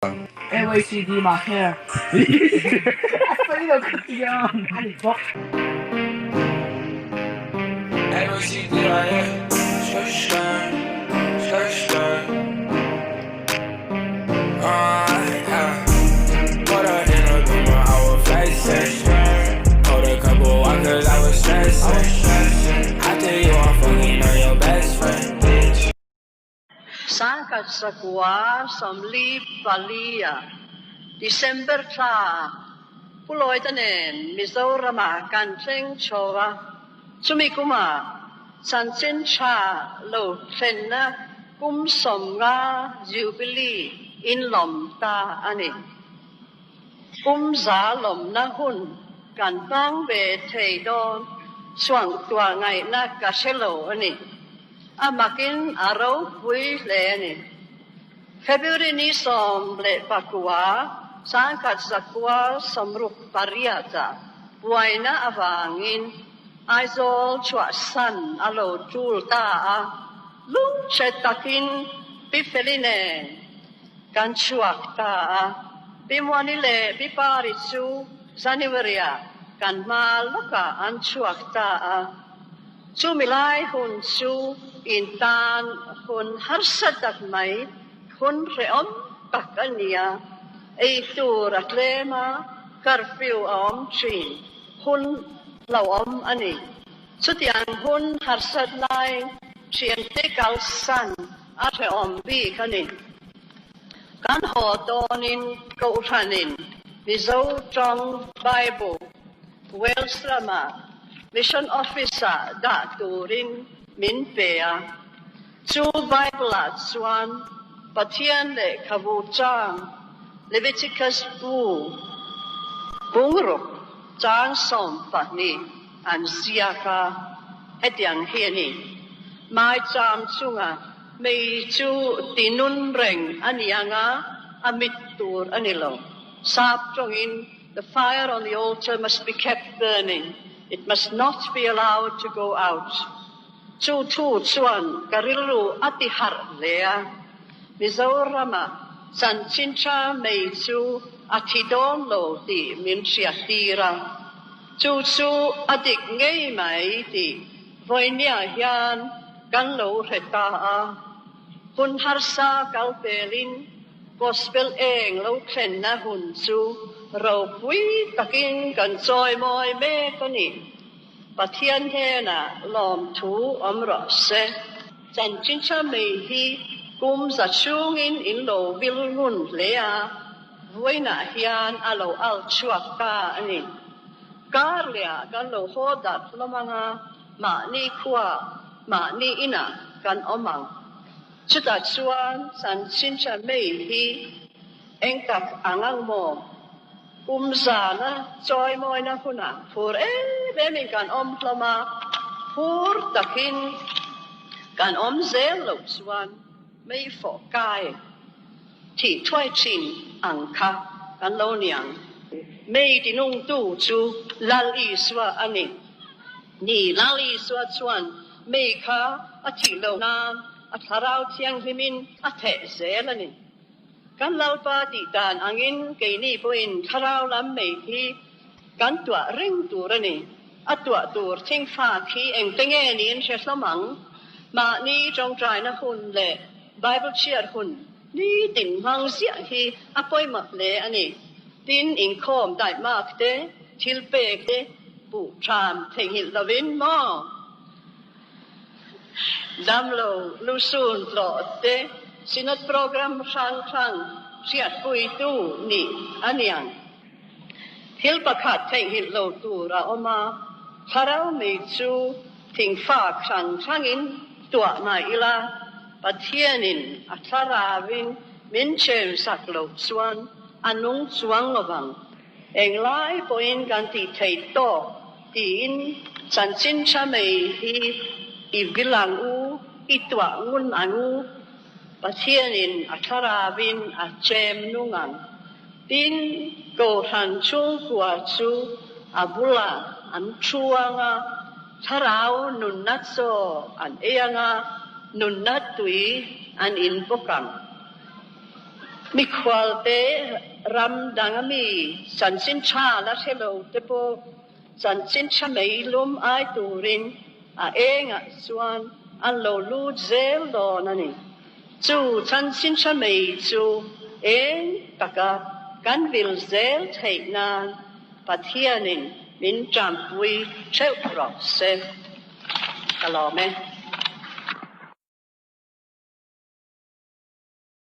ABCD mà here. Phải đâu cái gì à? Anh bóc. ABCD là here. Shush. Put her in a Beamer, I was flexing. Hold a couple walkers, I was stressing. After you, I'm fucking on your best friend, bitch. Sangkat sakwa samli palia December tha puloi tanen Mizorama kancheng chowa sumikuma sanchen cha lo thenna kum somga jubilee in lom ta ani kum za lom na hun kan bang be thei don swang tua ngai na ka shelo ani amakin araw pui le ni February ni som le pakua sangkat sakwa samruk pariata buaina avangin aizol chua san alo tulta a lung chetakin pifeline kan chuak ta a bimwani le biparichu Januarya kan maloka an chuak ta a chu milai hun chu intan hun harsadak mai hun reom tak ania ei tur atlema curfew om chin hun lawom ani chutian hun harsad lai chiam te kal san atre om bi kani kan ho donin ko thanin mizo trong bible Wellslama Mission Officer da turin min pea chu Bible chuan pathian le khavu chang Leviticus bungruk chang som pani an siaka hetiang hiani mai cham chunga mei chu tinun reng anianga amit tur anilo sap chongin the fire on the altar must be kept burning. It must not be allowed to go out. Chu tu chuan karilu atihar lea. Mizorama san chincha mei chu atidon lo di min siatira. Chu chu adik ngei mai di voinia hian kan lo reta a. Hun harsa kalpelin gospel eng lo tren na hun chu. Rau pui takin kan choi moi me kani pathian he na lom thu amra se chan chin cha me hi kum za chung in lo vil ngun le a voina hian alo al chuak ta ani kar lia kan lo hodat lamanga ma ni khwa ma ni ina kan omang chuta chuan san chin cha me hi engkak angang mo Umzana joy moi na huna for bemin kan plama for takin kan zelo swan may fo kai ti twai chin angka kan lo niang may tinung tu chu lali swa ani ni lali swa chuan may kha ati lo na atharau chiang himin athe zelani kan lau pa ti dan angin kei ni poin tharau lam mei khi kan tua ring tur ani atua tur thing fa khi eng tenge ni in hlamang ma ni trong trai na hun le bible chiar hun ni tin mang sia hi apoi ma le ani tin in khom dai mak te thil pe te pu tram theng hil lovin mo damlo lusun lo te sinat program sang siat pui tu ni aniang hil pakhat theng hil lo tu ra oma harau me chu thing fa sang in tua mai ila pathianin atharawin min chen sak lo chuan anung chuang lowang englai poin kan ti thei to tin chan chin cha mei hi ibilang u itwa ngun anu pathianin atharawin a chem nungang tin ko han chung kwa chu abula an chuanga tharau nun nat so an eanga nun nat tui an in pokam mi khwal te ram dangami san sin cha la hello te po san sin cha mei lum ai turin a enga suan an lo lu zel do nani chu san sin cha mei chu en taka kan vil zel thei nan pathianin min tram pui cheu ro se kalo me